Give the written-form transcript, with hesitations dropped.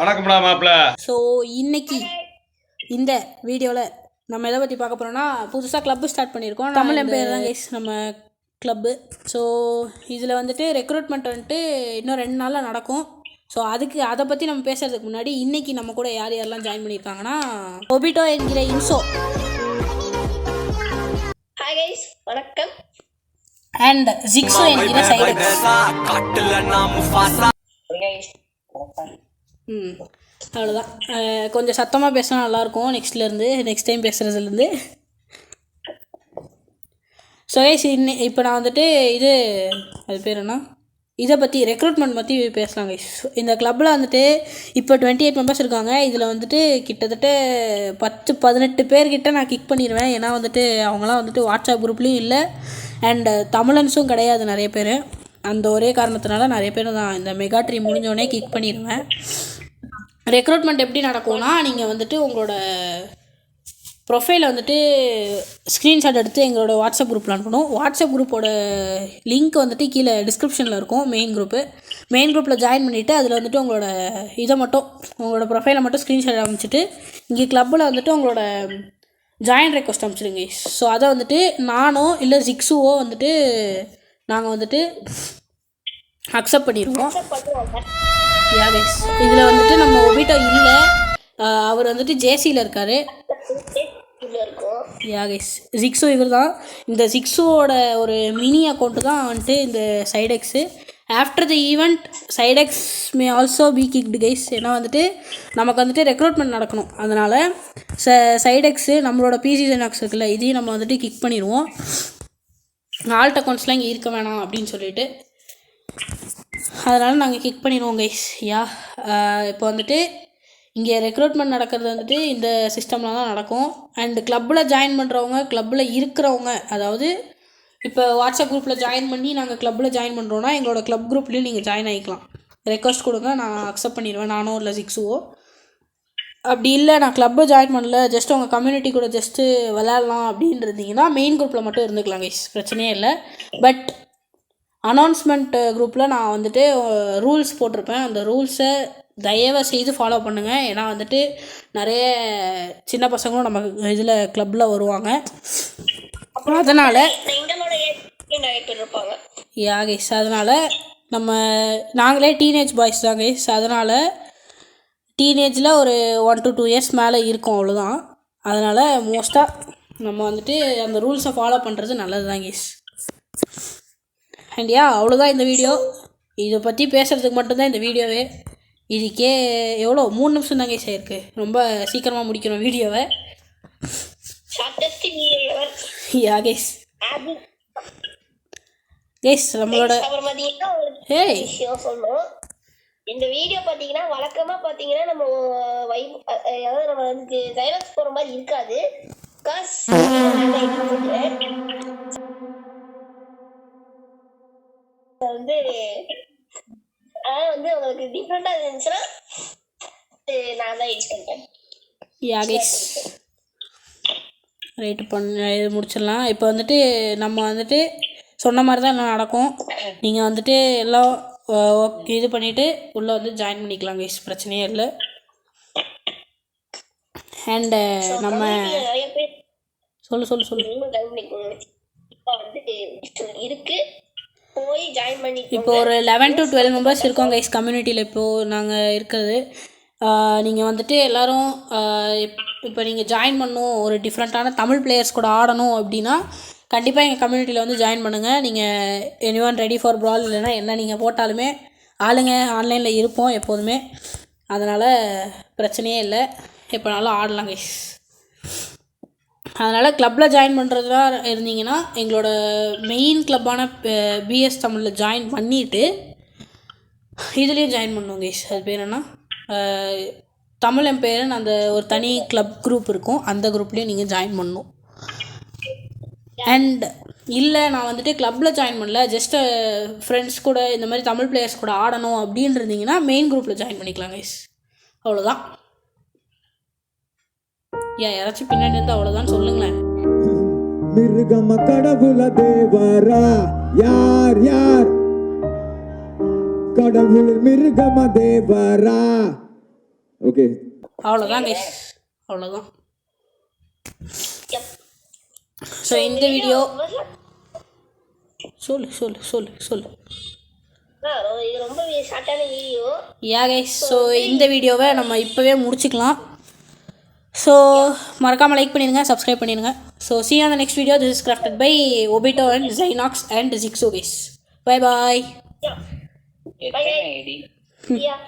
வணக்கம்டா மாப்பிள்ள. ஸோ இன்னைக்கு இந்த வீடியோவில் நம்ம எதை பற்றி பார்க்க போகிறோம்னா, புதுசாக கிளப்பு ஸ்டார்ட் பண்ணியிருக்கோம். தமிழ் எம்பையர் தான் கைஸ் நம்ம கிளப்பு. ஸோ இதில் வந்துட்டு ரெக்ரூட்மெண்ட் வந்துட்டு இன்னும் 2 நாளில் நடக்கும். ஸோ அதை பற்றி நம்ம பேசுகிறதுக்கு முன்னாடி இன்றைக்கி நம்ம கூட யார் யாரெல்லாம் ஜாயின் பண்ணியிருக்காங்கன்னா, ஒபிட்டோ என்கிற இன்சோ, ஹாய் கைஸ், வணக்கம். அண்ட் ஜிக்ஸோ என்கிற சைடெக்ஸ். அவ்வளோதான். கொஞ்சம் சத்தமாக பேசினா நல்லாயிருக்கும் நெக்ஸ்ட் டைம் பேசுகிறதுலேருந்து. ஸோ கைஸ் இப்போ நான் வந்துட்டு அது பேர் என்ன, இதை பற்றி ரெக்ரூட்மெண்ட் பற்றி பேசலாம் கைஸ். இந்த கிளப்பில் வந்துட்டு இப்போ 28 மெம்பர்ஸ் இருக்காங்க. இதில் வந்துட்டு கிட்டத்தட்ட 10-18 பேர்கிட்ட நான் கிக் பண்ணிடுவேன். ஏன்னா வந்துட்டு அவங்களாம் வந்துட்டு வாட்ஸ்அப் குரூப்லேயும் இல்லை, அண்ட் தமிழன்ஸும் கிடையாது நிறைய பேர். அந்த ஒரே காரணத்தினால நிறைய பேர் நான் இந்த மெகாட்ரி முடிஞ்சோடனே கிக் பண்ணிடுவேன். ரெக்ரூட்மெண்ட் எப்படி நடக்கும்னா, நீங்கள் வந்துட்டு உங்களோட ப்ரொஃபைலை வந்துட்டு ஸ்க்ரீன்ஷாட் எடுத்து எங்களோட வாட்ஸ்அப் குரூப்பில் அனுப்பணும். வாட்ஸ்அப் குரூப்போட லிங்க் வந்துட்டு கீழே டிஸ்கிரிப்ஷனில் இருக்கும். மெயின் குரூப்பில் ஜாயின் பண்ணிவிட்டு அதில் வந்துட்டு உங்களோட ப்ரொஃபைலை மட்டும் ஸ்க்ரீன்ஷாட் அமைச்சிட்டு இங்கே கிளப்பில் வந்துட்டு உங்களோட ஜாயின் ரெக்வஸ்ட் அமைச்சிடுங்க. ஸோ அதை வந்துட்டு நானோ இல்லை ஜிக்ஸுவோ வந்துட்டு நாங்கள் வந்துட்டு அக்செப்ட் பண்ணிடுவோம். இதில் வந்துட்டு நம்ம ஒபிட்டோ இல்லை, அவர் வந்துட்டு ஜேசியில் இருக்கார். ஜிக்ஸோ இவர் தான். இந்த ஜிக்ஸோட ஒரு மினி அக்கௌண்ட்டு தான் வந்துட்டு இந்த சைடெக்ஸு. ஆஃப்டர் த ஈவெண்ட் சைடெக்ஸ் may also be kicked guys. ஏன்னா வந்துட்டு நமக்கு வந்துட்டு ரெக்ரூட்மெண்ட் நடக்கணும். அதனால் சைடெக்ஸு நம்மளோட பிசி ஜெனாக்ஸ் இருக்குல்ல, இதையும் நம்ம வந்துட்டு கிக் பண்ணிடுவோம். ஆல்ட் அக்கௌண்ட்ஸ்லாம் இங்கே இருக்க வேணாம் அப்படின்னு சொல்லிட்டு, அதனால் நாங்கள் கிக் பண்ணிடுவோம் கைஸ். இப்போ வந்துட்டு இங்கே ரெக்ரூட்மெண்ட் நடக்கிறது வந்துட்டு இந்த சிஸ்டமில் தான் நடக்கும். அண்டு கிளப்பில் ஜாயின் பண்ணுறவங்க, கிளப்பில் இருக்கிறவங்க, அதாவது இப்போ வாட்ஸ்அப் குரூப்பில் ஜாயின் பண்ணி நாங்கள் கிளப்பில் ஜாயின் பண்ணுறோன்னா எங்களோட கிளப் குரூப்லேயும் நீங்கள் ஜாயின் ஆகிக்கலாம். ரெக்வஸ்ட் கொடுங்க, நான் அக்செப்ட் பண்ணிடுவேன், நானோ இல்லை ஜிக்ஸுவோ. அப்படி இல்லை நான் கிளப்பை ஜாயின் பண்ணல, ஜஸ்ட் உங்கள் கம்யூனிட்டி கூட ஜஸ்ட்டு விளையாடலாம் அப்படின்னு இருந்தீங்கன்னா மெயின் குரூப்பில் மட்டும் இருந்துக்கலாம் கைஸ், பிரச்சனையே இல்லை. பட் அனௌன்ஸ்மெண்ட் குரூப்பில் நான் வந்துட்டு ரூல்ஸ் போட்டிருப்பேன். அந்த ரூல்ஸை தயவு செய்து ஃபாலோ பண்ணுங்கள். ஏன்னா வந்துட்டு நிறைய சின்ன பசங்களும் நம்ம இதில் கிளப்பில் வருவாங்க. அதனால் கைஸ், அதனால் நாங்களே டீனேஜ் பாய்ஸ் தான் கைஸ். அதனால் டீனேஜில் ஒரு 1 to 2 இயர்ஸ் மேலே இருக்கும், அவ்வளோதான். அதனால் மோஸ்ட்டாக நம்ம வந்துட்டு அந்த ரூல்ஸை ஃபாலோ பண்ணுறது நல்லது தான் கைஸ். அண்ட் அவ்வளோதான் இந்த வீடியோ. இதை பற்றி பேசுகிறதுக்கு மட்டும்தான் இந்த வீடியோவே. இதுக்கே எவ்வளோ 3 நிமிஷம் தான் கைஸ் ஆயிருக்கு. ரொம்ப சீக்கிரமாக முடிக்கணும் வீடியோவை. கைஸ் நம்மளோட இந்த வீடியோ பார்த்தீங்கன்னா வழக்கமாக பார்த்தீங்கன்னா நம்ம அதாவது நம்ம வந்து டைலாக்ஸ் போகிற மாதிரி இருக்காது. வந்து வந்து உங்களுக்கு டிஃப்ரெண்டாக இருந்துச்சுன்னா நான் தான் எடிட் பண்ணுறேன். ரைட்டு இது முடிச்சிடலாம். இப்போ வந்துட்டு நம்ம வந்துட்டு சொன்ன மாதிரி தான் எல்லாம் நடக்கும். நீங்கள் வந்துட்டு எல்லாம் இது பண்ணிவிட்டு உள்ளே வந்து ஜாயின் பண்ணிக்கலாம் கைஸ், பிரச்சனையே இல்லை. அண்டு நம்ம சொல்லு இருக்கு, போய் ஜாயின் பண்ணி இப்போ ஒரு 11 to 12 மெம்பர்ஸ் இருக்கோம் கைஸ் கம்யூனிட்டியில் இப்போது நாங்கள் இருக்கிறது. நீங்கள் வந்துட்டு எல்லோரும் இப்போ நீங்கள் ஜாயின் பண்ணணும், ஒரு டிஃப்ரெண்ட்டான தமிழ் பிளேயர்ஸ் கூட ஆடணும் அப்படின்னா கண்டிப்பாக எங்கள் கம்யூனிட்டியில் வந்து ஜாயின் பண்ணுங்கள். நீங்கள் எனிஒன் ரெடி ஃபார் ப்ரால் இல்லைன்னா என்ன நீங்கள் போட்டாலுமே ஆளுங்க ஆன்லைனில் இருப்போம் எப்போதுமே. அதனால் பிரச்சனையே இல்லை, எப்போனாலும் ஆடலாம் கைஸ். அதனால் கிளப்பில் ஜாயின் பண்ணுறதா இருந்தீங்கன்னா எங்களோட மெயின் கிளப்பான பிஎஸ் தமிழில் ஜாயின் பண்ணிவிட்டு இதுலேயும் ஜாயின் பண்ணுவோம் கைஸ். அது பேர் என்ன, தமிழ் எம்பையர்னு அந்த ஒரு தனி கிளப் குரூப் இருக்கும், அந்த குரூப்லேயும் நீங்கள் ஜாயின் பண்ணணும். அண்ட் இல்லை நான் வந்துட்டு கிளப்பில் ஜாயின் பண்ணல, ஜஸ்ட்டு ஃப்ரெண்ட்ஸ் கூட இந்த மாதிரி தமிழ் பிளேயர்ஸ் கூட ஆடணும் அப்படின்னு இருந்தீங்கன்னா மெயின் குரூப்பில் ஜாயின் பண்ணிக்கலாம் கைஸ். அவ்வளோதான். யாராச்சும் பின்னாடி இருந்து அவ்வளோதான் சொல்லுங்களேன். மிருகம கடவுள தேவரா யார் யார் கடவுள் மிருகம தேவரா ஓகே அவ்வளோதான் கைஸ், அவ்வளோதான். ஸோ இந்த வீடியோ சொல்லு இது ரொம்ப ஷார்ட்டான வீடியோ. யா கைஸ், ஸோ இந்த வீடியோவை நம்ம இப்போவே முடிச்சுக்கலாம். ஸோ மறக்காமல் லைக் பண்ணிடுங்க, சப்ஸ்கிரைப் பண்ணிடுங்க. So see you on the next video. This is crafted by Obito and Zynox and Zixo guys. Bye bye. Bye. Yeah.